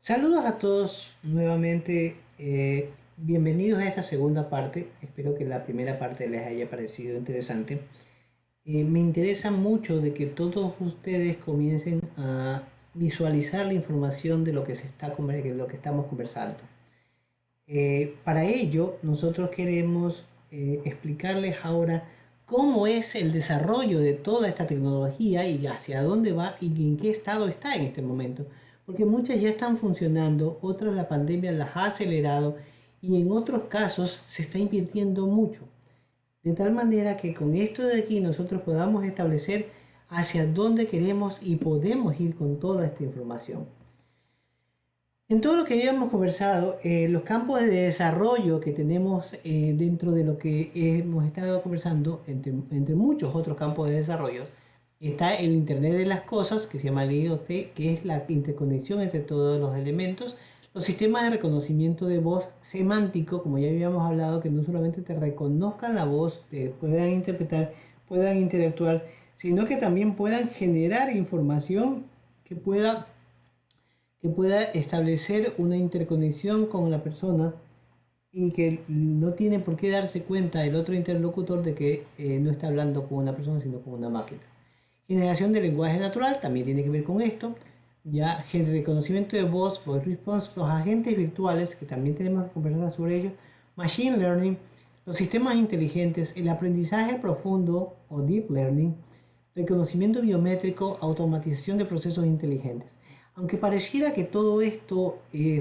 Saludos a todos nuevamente. Bienvenidos a esta segunda parte. Espero que la primera parte les haya parecido interesante. Me interesa mucho de que todos ustedes comiencen a visualizar la información de lo que de lo que estamos conversando. Para ello, nosotros queremos explicarles ahora cómo es el desarrollo de toda esta tecnología y hacia dónde va y en qué estado está en este momento. Porque muchas ya están funcionando, otras la pandemia las ha acelerado y en otros casos se está invirtiendo mucho. De tal manera que con esto de aquí nosotros podamos establecer hacia dónde queremos y podemos ir con toda esta información. En todo lo que habíamos conversado, los campos de desarrollo que tenemos dentro de lo que hemos estado conversando, entre muchos otros campos de desarrollo, está el Internet de las Cosas, que se llama el IoT, que es la interconexión entre todos los elementos, los sistemas de reconocimiento de voz semántico, como ya habíamos hablado, que no solamente te reconozcan la voz, te puedan interpretar, puedan interactuar, sino que también puedan generar información que pueda establecer una interconexión con la persona y que no tiene por qué darse cuenta el otro interlocutor de que no está hablando con una persona sino con una máquina. Generación de lenguaje natural también tiene que ver con esto. Ya, reconocimiento de voz, voice response, los agentes virtuales, que también tenemos que conversar sobre ellos, machine learning, los sistemas inteligentes, el aprendizaje profundo o deep learning, reconocimiento biométrico, automatización de procesos inteligentes. Aunque pareciera que todo esto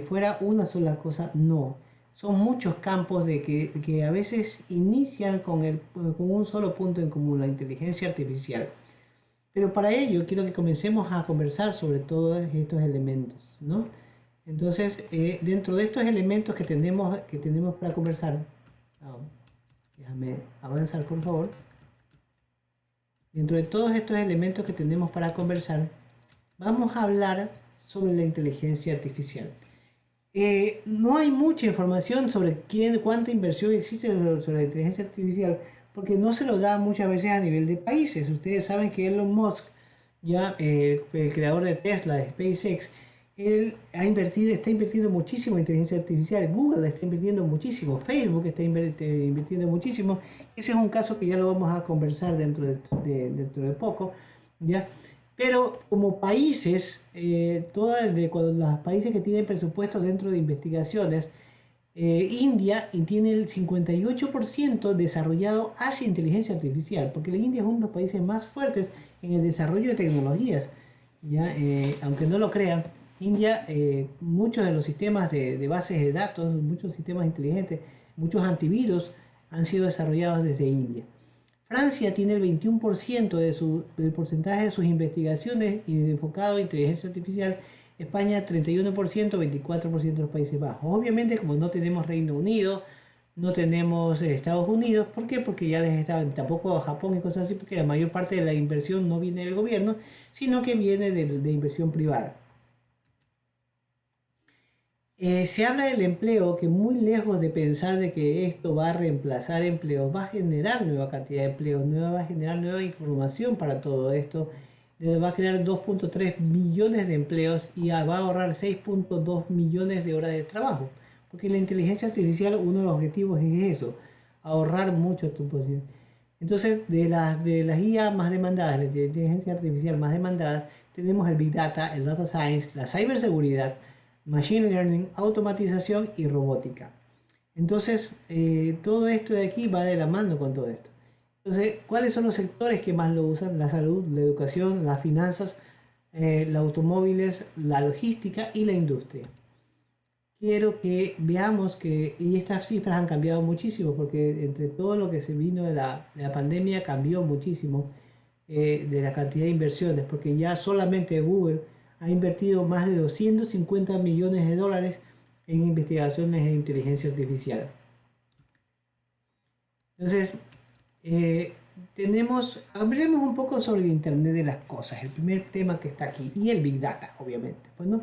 fuera una sola cosa, no. Son muchos campos que a veces inician con un solo punto en común, la inteligencia artificial. Pero para ello quiero que comencemos a conversar sobre todos estos elementos, ¿no? Entonces, dentro de estos elementos que tenemos para conversar, ah, déjame avanzar por favor. Dentro de todos estos elementos que tenemos para conversar, vamos a hablar sobre la inteligencia artificial. No hay mucha información sobre cuánta inversión existe sobre la inteligencia artificial, porque no se lo da muchas veces a nivel de países. Ustedes saben que Elon Musk, ya el creador de Tesla, de SpaceX, él está invirtiendo muchísimo en inteligencia artificial. Google está invirtiendo muchísimo, Facebook está invirtiendo muchísimo. Ese es un caso que ya lo vamos a conversar dentro de poco, ¿ya? Pero como países, cuando los países que tienen presupuestos dentro de investigaciones, India tiene el 58% desarrollado hacia inteligencia artificial, porque la India es uno de los países más fuertes en el desarrollo de tecnologías. ¿Ya? Aunque no lo crean, India, muchos de los sistemas de bases de datos, muchos sistemas inteligentes, muchos antivirus han sido desarrollados desde India. Francia tiene el 21% del porcentaje de sus investigaciones y enfocado en inteligencia artificial. España 31%, 24% de los Países Bajos. Obviamente, como no tenemos Reino Unido, no tenemos Estados Unidos. ¿Por qué? Porque ya les estaba, tampoco Japón y cosas así, porque la mayor parte de la inversión no viene del gobierno, sino que viene de inversión privada. Se habla del empleo, que muy lejos de pensar de que esto va a reemplazar empleos, va a generar nueva cantidad de empleos, va a generar nueva información para todo esto, va a crear 2.3 millones de empleos y va a ahorrar 6.2 millones de horas de trabajo. Porque la inteligencia artificial, uno de los objetivos es eso, ahorrar mucho tiempo. Entonces, de las IA más demandadas, la inteligencia artificial más demandadas, tenemos el Big Data, el Data Science, la ciberseguridad, Machine Learning, automatización y robótica. Entonces, todo esto de aquí va de la mano con todo esto. Entonces, ¿cuáles son los sectores que más lo usan? La salud, la educación, las finanzas, los automóviles, la logística y la industria. Quiero que veamos y estas cifras han cambiado muchísimo, porque entre todo lo que se vino de la pandemia cambió muchísimo de la cantidad de inversiones, porque ya solamente Google ha invertido más de 250 millones de dólares en investigaciones en inteligencia artificial. Entonces, hablemos un poco sobre el Internet de las Cosas, el primer tema que está aquí, y el Big Data, obviamente. Pues, ¿no?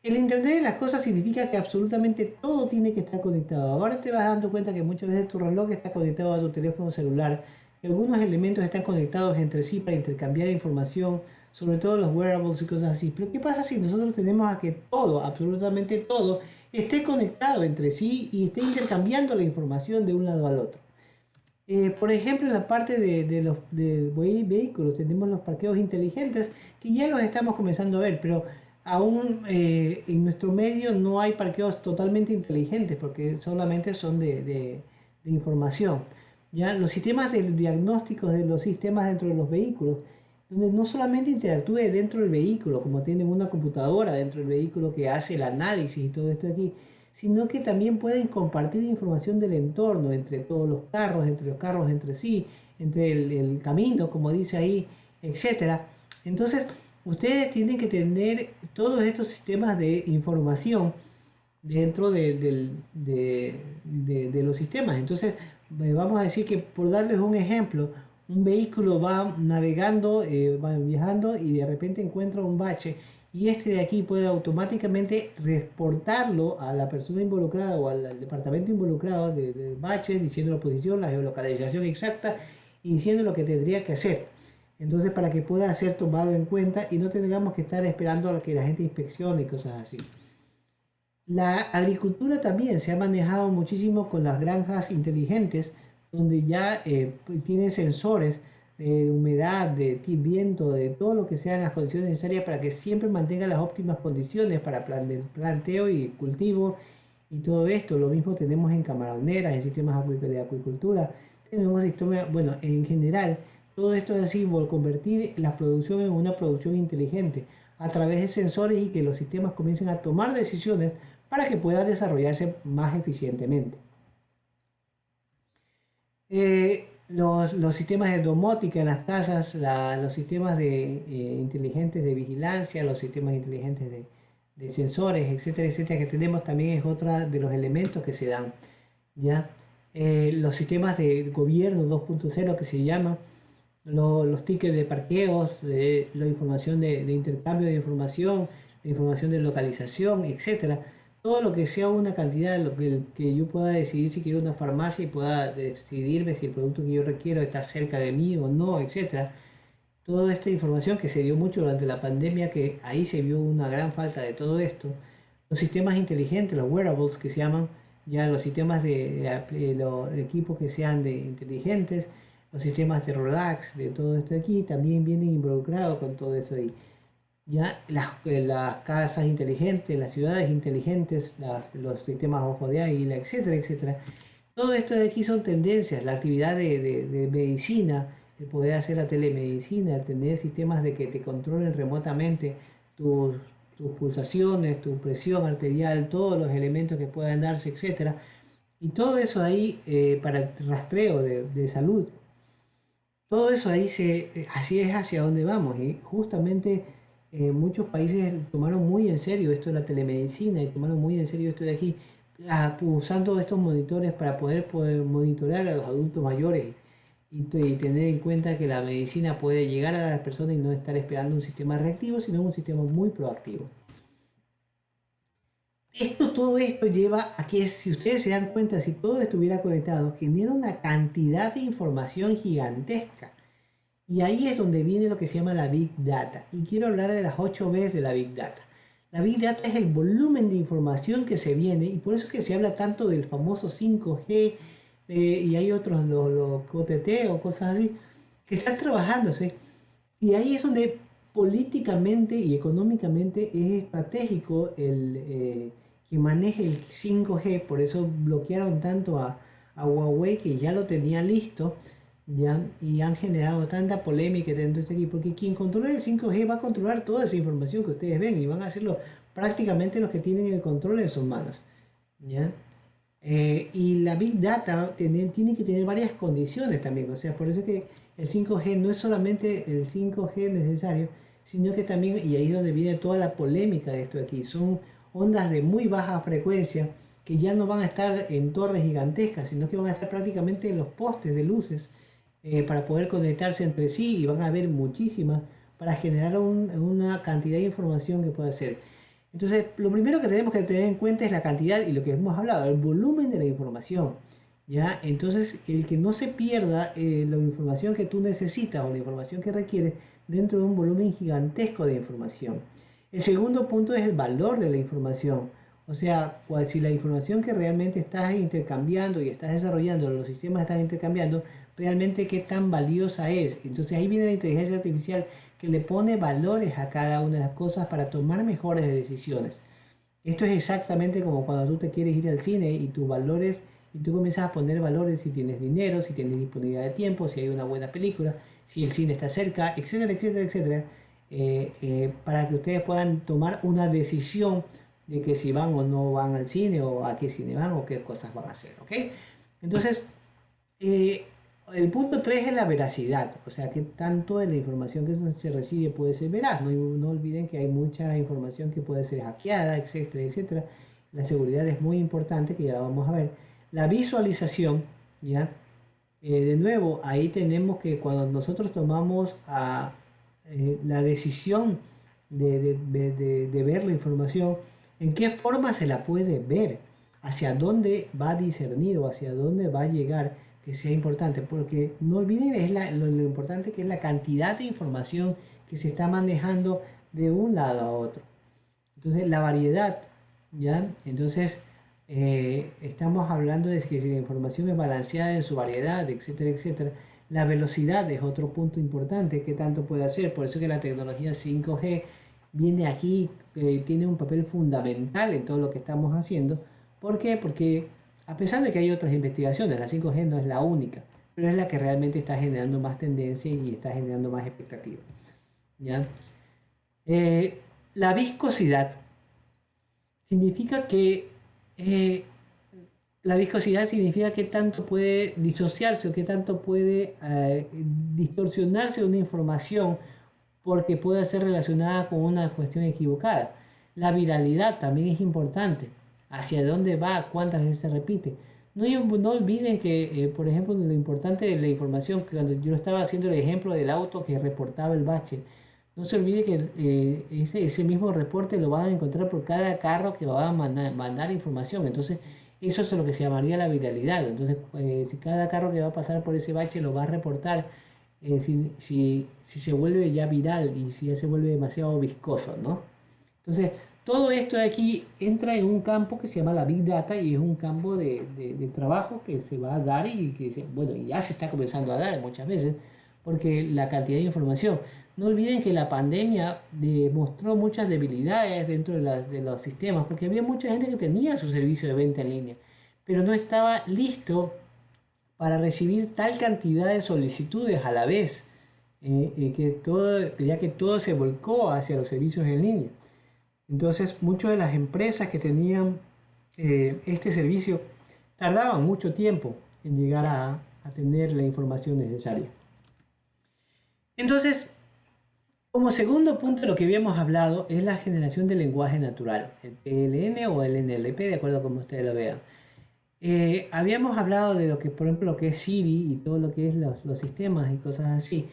El Internet de las Cosas significa que absolutamente todo tiene que estar conectado. Ahora te vas dando cuenta que muchas veces tu reloj está conectado a tu teléfono celular, que algunos elementos están conectados entre sí para intercambiar información, sobre todo los wearables y cosas así. Pero ¿qué pasa si nosotros tenemos a que todo, absolutamente todo, esté conectado entre sí y esté intercambiando la información de un lado al otro? Por ejemplo, en la parte de los vehículos tenemos los parqueos inteligentes que ya los estamos comenzando a ver, pero aún en nuestro medio no hay parqueos totalmente inteligentes porque solamente son de información. Ya los sistemas de diagnóstico de los sistemas dentro de los vehículos, donde no solamente interactúe dentro del vehículo, como tienen una computadora dentro del vehículo que hace el análisis y todo esto aquí, sino que también pueden compartir información del entorno entre todos los carros entre sí, entre el camino, como dice ahí, etcétera. Entonces, ustedes tienen que tener todos estos sistemas de información dentro de los sistemas. Entonces, vamos a decir que por darles un ejemplo, un vehículo va navegando, va viajando y de repente encuentra un bache y este de aquí puede automáticamente reportarlo a la persona involucrada o al departamento involucrado del bache, diciendo la posición, la geolocalización exacta y diciendo lo que tendría que hacer. Entonces, para que pueda ser tomado en cuenta y no tengamos que estar esperando a que la gente inspeccione y cosas así. La agricultura también se ha manejado muchísimo con las granjas inteligentes, donde ya tienen sensores de humedad, de viento, de todo lo que sean las condiciones necesarias para que siempre mantenga las óptimas condiciones para planteo y cultivo y todo esto. Lo mismo tenemos en camaroneras, en sistemas de acuicultura. Tenemos sistemas, bueno, en general, todo esto es así, convertir la producción en una producción inteligente a través de sensores y que los sistemas comiencen a tomar decisiones para que pueda desarrollarse más eficientemente. Los sistemas de domótica en las casas, los sistemas inteligentes de vigilancia, los sistemas inteligentes de sensores, etcétera, etcétera, que tenemos también es otra de los elementos que se dan. ¿Ya? Los sistemas de gobierno 2.0 que se llaman, los tickets de parqueos, la información de intercambio de información, la información de localización, etcétera. Todo lo que sea una cantidad, lo que yo pueda decidir si quiero una farmacia y pueda decidirme si el producto que yo requiero está cerca de mí o no, etcétera. Toda esta información que se dio mucho durante la pandemia, que ahí se vio una gran falta de todo esto. Los sistemas inteligentes, los wearables que se llaman, ya los sistemas de los equipos que sean inteligentes, los sistemas de relax, de todo esto aquí, también vienen involucrados con todo eso ahí. Ya las casas inteligentes, las ciudades inteligentes, los sistemas ojo de águila, etcétera, etcétera. Todo esto de aquí son tendencias, la actividad de medicina, el poder hacer la telemedicina, el tener sistemas de que te controlen remotamente tus pulsaciones, tu presión arterial, todos los elementos que puedan darse, etcétera. Y todo eso ahí para el rastreo de salud. Todo eso ahí así es hacia donde vamos. Y justamente muchos países tomaron muy en serio esto de la telemedicina y tomaron muy en serio esto de aquí, usando estos monitores para poder monitorear a los adultos mayores y tener en cuenta que la medicina puede llegar a las personas y no estar esperando un sistema reactivo, sino un sistema muy proactivo. Todo esto lleva a que, si ustedes se dan cuenta, si todo estuviera conectado, genera una cantidad de información gigantesca. Y ahí es donde viene lo que se llama la Big Data. Y quiero hablar de las 8 Bs de la Big Data. La Big Data es el volumen de información que se viene, y por eso es que se habla tanto del famoso 5G, y hay otros, los OTT o cosas así, que están trabajándose. Y ahí es donde políticamente y económicamente es estratégico que maneje el 5G. Por eso bloquearon tanto a Huawei, que ya lo tenía listo, ¿ya? Y han generado tanta polémica dentro de este equipo, porque quien controla el 5G va a controlar toda esa información que ustedes ven y van a hacerlo prácticamente los que tienen el control en sus manos, ¿ya? Y la Big Data tiene que tener varias condiciones también, o sea, por eso que el 5G no es solamente el 5G necesario, sino que también, y ahí es donde viene toda la polémica de esto aquí, son ondas de muy baja frecuencia que ya no van a estar en torres gigantescas, sino que van a estar prácticamente en los postes de luces para poder conectarse entre sí, y van a haber muchísimas para generar una cantidad de información que puede ser. Entonces, lo primero que tenemos que tener en cuenta es la cantidad y lo que hemos hablado, el volumen de la información, ¿ya? Entonces, el que no se pierda la información que tú necesitas o la información que requieres, dentro de un volumen gigantesco de información. El segundo punto es el valor de la información. O sea, si la información que realmente estás intercambiando y estás desarrollando, los sistemas están intercambiando, realmente qué tan valiosa es. Entonces ahí viene la inteligencia artificial que le pone valores a cada una de las cosas para tomar mejores decisiones. Esto es exactamente como cuando tú te quieres ir al cine y tus valores, y tú comienzas a poner valores si tienes dinero, si tienes disponibilidad de tiempo, si hay una buena película, si el cine está cerca, etcétera, etcétera, etcétera, para que ustedes puedan tomar una decisión de que si van o no van al cine, o a qué cine van, o qué cosas van a hacer, ¿ok? Entonces, eh, el punto 3 es la veracidad, o sea, que tanto de la información que se recibe puede ser veraz. No olviden que hay mucha información que puede ser hackeada, etcétera, etcétera. La seguridad es muy importante, que ya la vamos a ver. La visualización, ¿ya? De nuevo, ahí tenemos que cuando nosotros tomamos la decisión de ver la información, ¿en qué forma se la puede ver? ¿Hacia dónde va a discernir o hacia dónde va a llegar? Que sea importante, porque no olviden lo importante que es la cantidad de información que se está manejando de un lado a otro. Entonces, la variedad, ¿ya? Entonces, estamos hablando de que si la información es balanceada en su variedad, etcétera, etcétera. La velocidad es otro punto importante que tanto puede hacer. Por eso que la tecnología 5G viene aquí, tiene un papel fundamental en todo lo que estamos haciendo. ¿Por qué? Porque a pesar de que hay otras investigaciones, la 5G no es la única, pero es la que realmente está generando más tendencia y está generando más expectativa, ¿ya? La viscosidad significa que la viscosidad significa que tanto puede disociarse o que tanto puede distorsionarse una información porque puede ser relacionada con una cuestión equivocada. La viralidad también es importante. Hacia dónde va, cuántas veces se repite. No olviden que, por ejemplo, lo importante de la información, que cuando yo estaba haciendo el ejemplo del auto que reportaba el bache, no se olvide que ese mismo reporte lo van a encontrar por cada carro que va a mandar información. Entonces, eso es lo que se llamaría la viralidad. Entonces, si cada carro que va a pasar por ese bache lo va a reportar, si se vuelve ya viral y si ya se vuelve demasiado viscoso, ¿no? Entonces, todo esto de aquí entra en un campo que se llama la Big Data y es un campo de trabajo que se va a dar y que, bueno, ya se está comenzando a dar muchas veces porque la cantidad de información. No olviden que la pandemia demostró muchas debilidades dentro de los sistemas porque había mucha gente que tenía su servicio de venta en línea, pero no estaba listo para recibir tal cantidad de solicitudes a la vez, ya que todo se volcó hacia los servicios en línea. Entonces, muchas de las empresas que tenían este servicio tardaban mucho tiempo en llegar a tener la información necesaria. Entonces, como segundo punto, lo que habíamos hablado es la generación del lenguaje natural, el PLN o el NLP, de acuerdo a como ustedes lo vean. Habíamos hablado de lo que, por ejemplo, lo que es Siri y todo lo que es los sistemas y cosas así.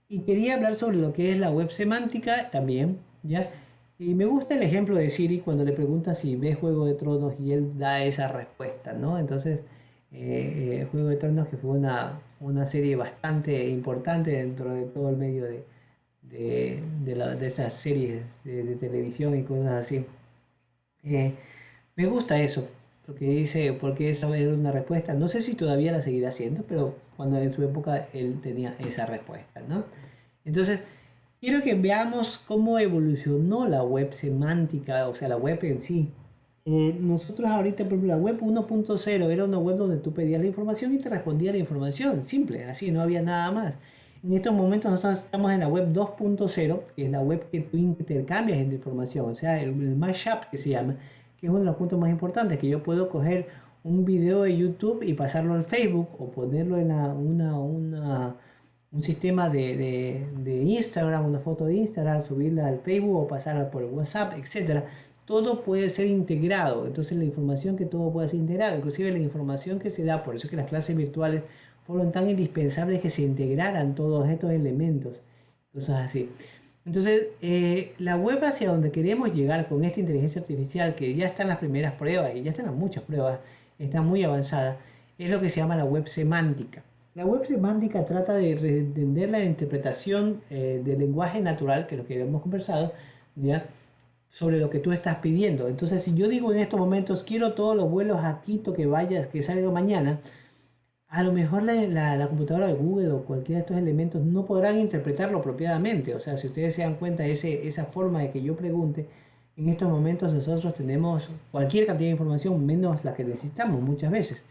Y quería hablar sobre lo que es la web semántica también, ¿ya? Y me gusta el ejemplo de Siri cuando le pregunta si ve Juego de Tronos y él da esa respuesta, ¿no? Entonces, Juego de Tronos, que fue una serie bastante importante dentro de todo el medio de esas series de televisión y cosas así. Me gusta eso, porque esa era una respuesta. No sé si todavía la seguirá haciendo, pero cuando en su época él tenía esa respuesta, ¿no? Entonces, quiero que veamos cómo evolucionó la web semántica, o sea, la web en sí. Nosotros ahorita, por ejemplo, la web 1.0 era una web donde tú pedías la información y te respondía la información, simple, así, no había nada más. En estos momentos nosotros estamos en la web 2.0, que es la web que tú intercambias en información, o sea, el mashup que se llama, que es uno de los puntos más importantes, que yo puedo coger un video de YouTube y pasarlo al Facebook o ponerlo en un sistema de Instagram, una foto de Instagram, subirla al Facebook o pasarla por WhatsApp, etcétera. Todo puede ser integrado, entonces la información que todo puede ser integrado, inclusive la información que se da, por eso es que las clases virtuales fueron tan indispensables que se integraran todos estos elementos, cosas así. Entonces, la web hacia donde queremos llegar con esta inteligencia artificial, que ya están las primeras pruebas y ya están las muchas pruebas, está muy avanzada, es lo que se llama la web semántica. La web semántica trata de entender la interpretación del lenguaje natural, que es lo que hemos conversado, ¿ya? Sobre lo que tú estás pidiendo. Entonces, si yo digo en estos momentos, quiero todos los vuelos a Quito que vaya, que salga mañana, a lo mejor la computadora de Google o cualquiera de estos elementos no podrán interpretarlo apropiadamente. O sea, si ustedes se dan cuenta de esa forma de que yo pregunte, en estos momentos nosotros tenemos cualquier cantidad de información menos la que necesitamos muchas veces.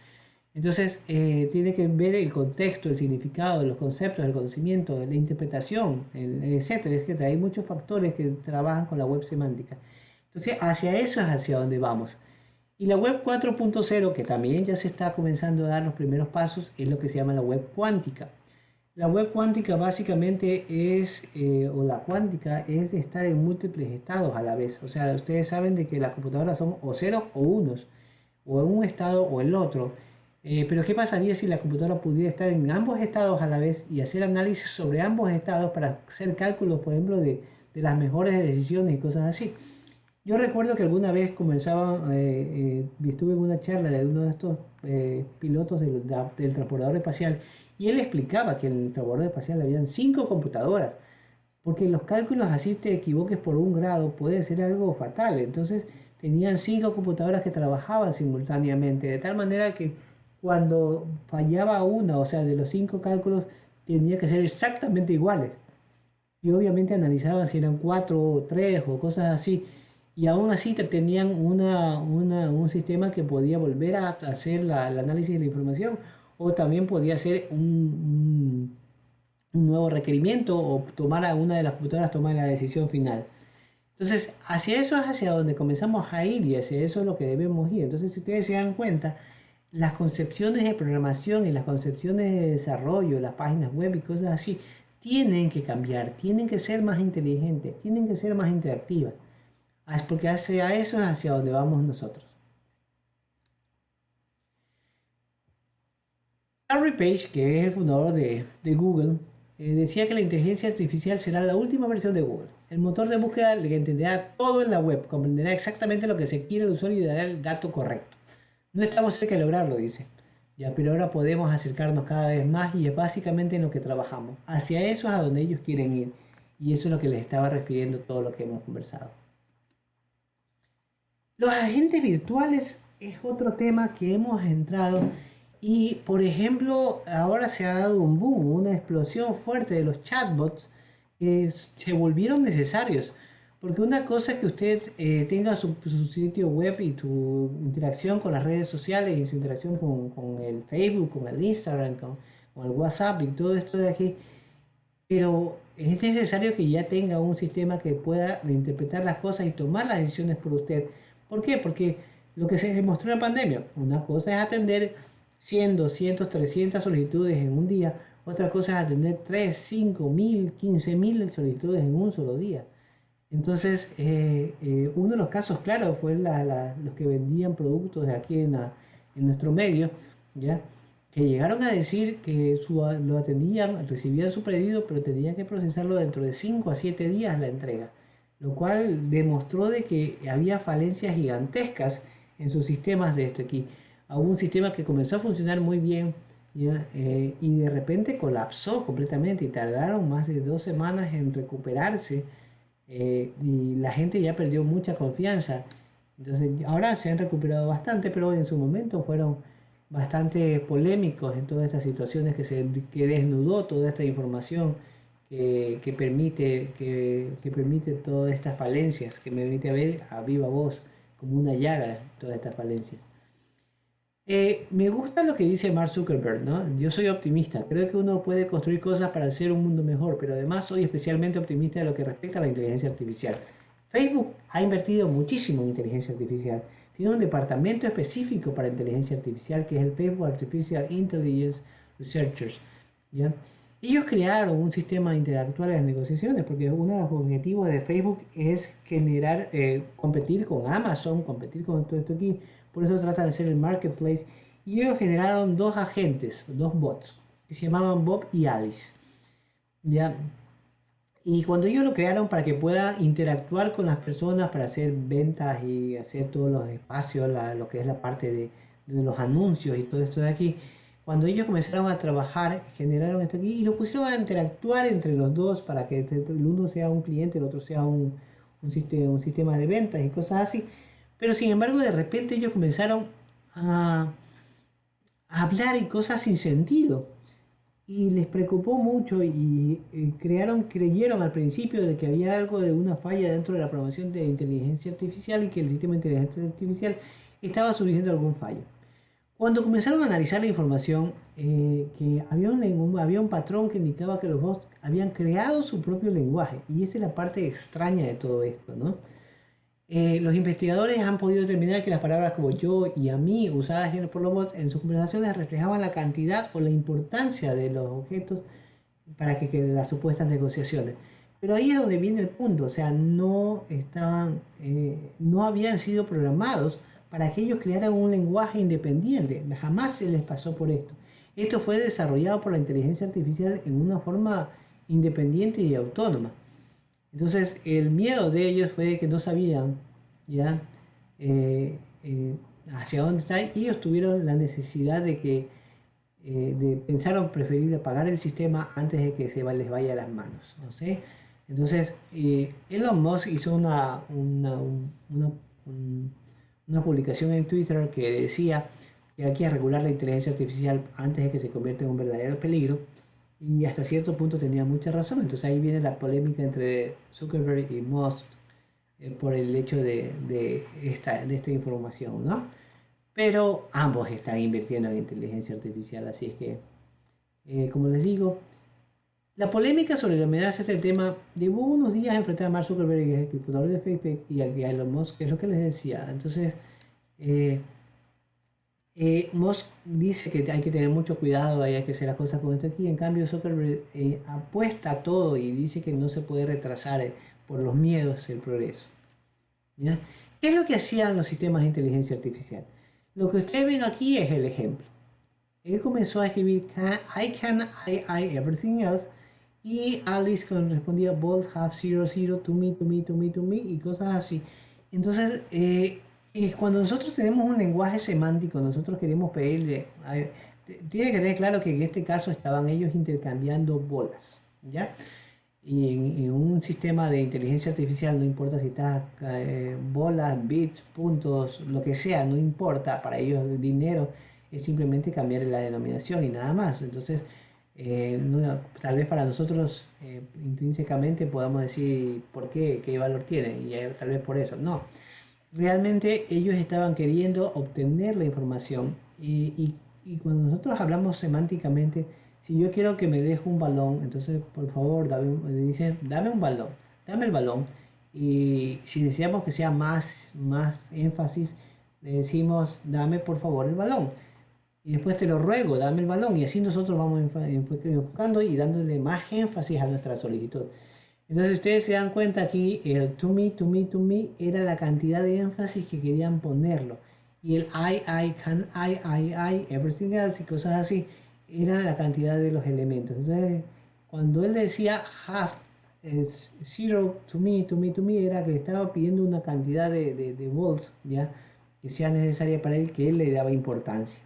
Entonces, tiene que ver el contexto, el significado de los conceptos, el conocimiento, la interpretación, etcétera. Es que hay muchos factores que trabajan con la web semántica. Entonces, hacia eso es hacia donde vamos. Y la web 4.0, que también ya se está comenzando a dar los primeros pasos, es lo que se llama la web cuántica. La web cuántica básicamente es, o la cuántica, es de estar en múltiples estados a la vez. O sea, ustedes saben de que las computadoras son o ceros o unos, o en un estado o en el otro. Pero ¿qué pasaría si la computadora pudiera estar en ambos estados a la vez y hacer análisis sobre ambos estados para hacer cálculos, por ejemplo, de las decisiones y cosas así? Yo recuerdo que alguna vez estuve en una charla de uno de estos pilotos del transbordador espacial y él explicaba que en el transbordador espacial habían 5 computadoras, porque los cálculos así te equivoques por 1 grado puede ser algo fatal. Entonces tenían 5 computadoras que trabajaban simultáneamente, de tal manera que cuando fallaba una, o sea, de los 5 cálculos, tenía que ser exactamente iguales. Y obviamente analizaban si eran 4 o 3 o cosas así. Y aún así tenían un sistema que podía volver a hacer el análisis de la información o también podía hacer un nuevo requerimiento o tomar a una de las computadoras tomar la decisión final. Entonces, hacia eso es hacia donde comenzamos a ir y hacia eso es lo que debemos ir. Entonces, si ustedes se dan cuenta, las concepciones de programación y las concepciones de desarrollo, las páginas web y cosas así, tienen que cambiar, tienen que ser más inteligentes, tienen que ser más interactivas, porque hacia eso es hacia donde vamos nosotros. Larry Page, que es el fundador de Google, decía que la inteligencia artificial será la última versión de Google. El motor de búsqueda le entenderá todo en la web, comprenderá exactamente lo que se quiere el usuario y dará el dato correcto. No estamos cerca de lograrlo, dice. Ya, pero ahora podemos acercarnos cada vez más y es básicamente en lo que trabajamos. Hacia eso es a donde ellos quieren ir. Y eso es lo que les estaba refiriendo todo lo que hemos conversado. Los agentes virtuales es otro tema que hemos entrado y, por ejemplo, ahora se ha dado un boom, una explosión fuerte de los chatbots que se volvieron necesarios. Porque una cosa es que usted tenga su sitio web y tu interacción con las redes sociales y su interacción con el Facebook, con el Instagram, con el WhatsApp y todo esto de aquí, pero es necesario que ya tenga un sistema que pueda interpretar las cosas y tomar las decisiones por usted. ¿Por qué? Porque lo que se demostró en la pandemia, una cosa es atender 100, 200, 300 solicitudes en un día, otra cosa es atender 3, 5 mil, 15 mil solicitudes en un solo día. Entonces, uno de los casos claros fue los que vendían productos de aquí en nuestro medio, ¿ya? Que llegaron a decir que lo atendían, recibían su pedido, pero tenían que procesarlo dentro de 5 a 7 días la entrega, lo cual demostró de que había falencias gigantescas en sus sistemas de esto aquí. Hubo un sistema que comenzó a funcionar muy bien, ¿ya? Y de repente colapsó completamente y tardaron más de 2 semanas en recuperarse, y la gente ya perdió mucha confianza. Entonces, ahora se han recuperado bastante, pero en su momento fueron bastante polémicos en todas estas situaciones que desnudó toda esta información que permite todas estas falencias, que me permite ver a viva voz como una llaga todas estas falencias. Me gusta lo que dice Mark Zuckerberg, ¿no? Yo soy optimista, creo que uno puede construir cosas para hacer un mundo mejor, pero además soy especialmente optimista en lo que respecta a la inteligencia artificial. Facebook ha invertido muchísimo en inteligencia artificial. Tiene un departamento específico para inteligencia artificial que es el Facebook Artificial Intelligence Researchers, ¿ya? Ellos crearon un sistema interactual en las negociaciones porque uno de los objetivos de Facebook es competir con Amazon, competir con todo esto aquí. Por eso trata de ser el marketplace. Y ellos generaron 2 agentes, 2 bots, que se llamaban Bob y Alice, ¿ya? Y cuando ellos lo crearon para que pueda interactuar con las personas para hacer ventas y hacer todos los espacios, lo que es la parte de los anuncios y todo esto de aquí, Cuando ellos comenzaron a trabajar, generaron esto aquí y lo pusieron a interactuar entre los dos para que el uno sea un cliente, el otro sea un sistema de ventas y cosas así. Pero sin embargo, de repente ellos comenzaron a, a hablar y cosas sin sentido. Y les preocupó mucho y creyeron al principio de que había algo de una falla dentro de la programación de inteligencia artificial y que el sistema de inteligencia artificial estaba sufriendo algún fallo. Cuando comenzaron a analizar la información, que había un patrón que indicaba que los bots habían creado su propio lenguaje. Y esa es la parte extraña de todo esto, ¿no? Los investigadores han podido determinar que las palabras como yo y a mí usadas por los bots en sus conversaciones reflejaban la cantidad o la importancia de los objetos para que las supuestas negociaciones. Pero ahí es donde viene el punto, o sea, no habían sido programados para que ellos crearan un lenguaje independiente. Jamás se les pasó por esto. Esto fue desarrollado por la inteligencia artificial en una forma independiente y autónoma. Entonces, el miedo de ellos fue que no sabían ya eh, eh, hacia dónde está y ellos tuvieron la necesidad pensaron preferible apagar el sistema antes de que les vaya a las manos, ¿no sé? Entonces, Elon Musk hizo una publicación en Twitter que decía que hay que regular la inteligencia artificial antes de que se convierta en un verdadero peligro. Y hasta cierto punto tenía mucha razón. Entonces ahí viene la polémica entre Zuckerberg y Musk por el hecho de esta información, ¿no? Pero ambos están invirtiendo en inteligencia artificial, así es que, como les digo, la polémica sobre la amenaza de este tema llevó unos días a enfrentar a Mark Zuckerberg, el fundador de Facebook, y a Elon Musk, que es lo que les decía. Entonces, eh, Musk dice que hay que tener mucho cuidado, hay que hacer las cosas con esto aquí. En cambio, Zuckerberg apuesta a todo y dice que no se puede retrasar por los miedos el progreso. ¿Ya? ¿Qué es lo que hacían los sistemas de inteligencia artificial? Lo que ustedes ven aquí es el ejemplo. Él comenzó a escribir I, everything else, y Alice respondía bold have zero zero to me to me to me to me y cosas así. Entonces, cuando nosotros tenemos un lenguaje semántico, nosotros queremos pedirle, tiene que tener claro que en este caso estaban ellos intercambiando bolas, ¿ya? Y en un sistema de inteligencia artificial no importa si está bolas, bits, puntos, lo que sea, no importa, para ellos el dinero es simplemente cambiar la denominación y nada más. Entonces, tal vez para nosotros intrínsecamente podamos decir por qué valor tiene, y tal vez por eso. No, realmente ellos estaban queriendo obtener la información y cuando nosotros hablamos semánticamente, si yo quiero que me deje un balón, entonces por favor dicen, dame un balón, dame el balón. Y si deseamos que sea más énfasis, le decimos, dame por favor el balón. Y después te lo ruego, dame el balón. Y así nosotros vamos enfocando y dándole más énfasis a nuestra solicitud. Entonces ustedes se dan cuenta aquí, el to me, to me, to me era la cantidad de énfasis que querían ponerlo. Y el I, can, I, everything else y cosas así, era la cantidad de los elementos. Entonces, cuando él decía have es zero to me, to me, to me, era que le estaba pidiendo una cantidad de volts, ¿ya? Que sea necesaria para él, que él le daba importancia.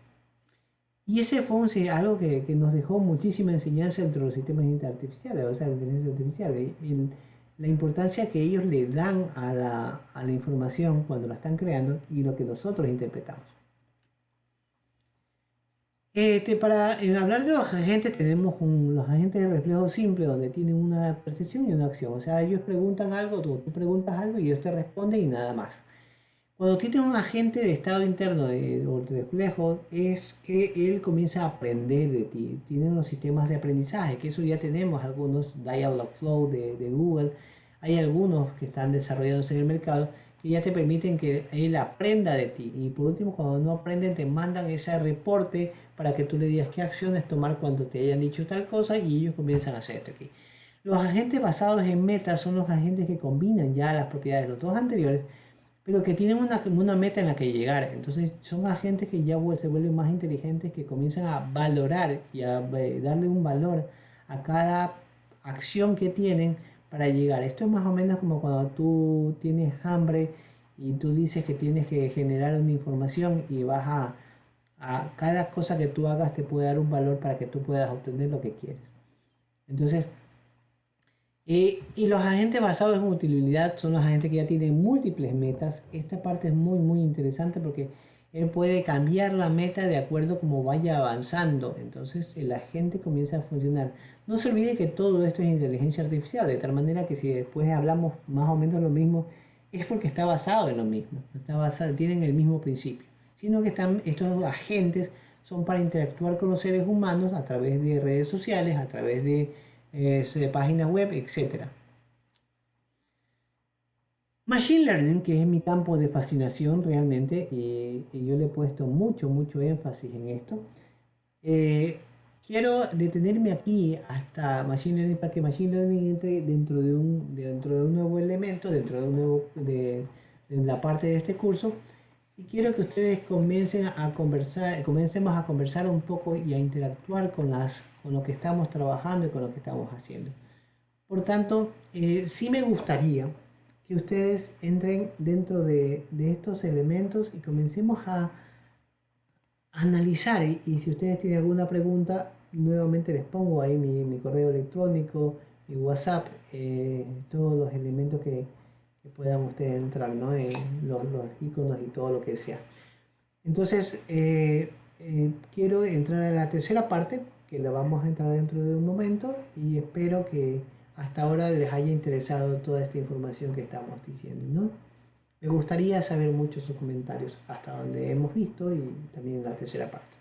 Y ese fue algo que nos dejó muchísima enseñanza entre los sistemas artificiales, o sea, la inteligencia artificial, la importancia que ellos le dan a la información cuando la están creando y lo que nosotros interpretamos. Para hablar de los agentes, tenemos los agentes de reflejo simple, donde tienen una percepción y una acción. O sea, ellos preguntan algo, tú preguntas algo y ellos te responden y nada más. Cuando tienes un agente de estado interno o de reflejo, es que él comienza a aprender de ti. Tienen unos sistemas de aprendizaje, que eso ya tenemos algunos, Dialogflow de Google. Hay algunos que están desarrollados en el mercado que ya te permiten que él aprenda de ti. Y por último, cuando no aprenden, te mandan ese reporte para que tú le digas qué acciones tomar cuando te hayan dicho tal cosa y ellos comienzan a hacer esto aquí. Los agentes basados en metas son los agentes que combinan ya las propiedades de los dos anteriores, pero que tienen una meta en la que llegar. Entonces son agentes que ya se vuelven más inteligentes, que comienzan a valorar y a darle un valor a cada acción que tienen para llegar. Esto es más o menos como cuando tú tienes hambre y tú dices que tienes que generar una información y vas a cada cosa que tú hagas te puede dar un valor para que tú puedas obtener lo que quieres. Entonces, y los agentes basados en utilidad son los agentes que ya tienen múltiples metas. Esta parte es muy, muy interesante porque él puede cambiar la meta de acuerdo como vaya avanzando. Entonces el agente comienza a funcionar. No se olvide que todo esto es inteligencia artificial, de tal manera que si después hablamos más o menos lo mismo, es porque está basado en lo mismo. Está basado, tienen el mismo principio. Sino que estos agentes son para interactuar con los seres humanos a través de redes sociales, a través de páginas web, etcétera. Machine Learning, que es mi campo de fascinación realmente, y yo le he puesto mucho, mucho énfasis en esto. Quiero detenerme aquí hasta Machine Learning para que Machine Learning entre dentro de un nuevo elemento, dentro de, un nuevo, de la parte de este curso. Y quiero que ustedes comencemos a conversar un poco y a interactuar con lo que estamos trabajando y con lo que estamos haciendo. Por tanto, sí me gustaría que ustedes entren dentro de estos elementos y comencemos a analizar. Y si ustedes tienen alguna pregunta, nuevamente les pongo ahí mi correo electrónico, mi WhatsApp, todos los elementos que puedan ustedes entrar, ¿no? Los iconos y todo lo que sea. Entonces, quiero entrar a la tercera parte, que la vamos a entrar dentro de un momento, y espero que hasta ahora les haya interesado toda esta información que estamos diciendo, ¿no? Me gustaría saber mucho sus comentarios hasta donde hemos visto y también en la tercera parte.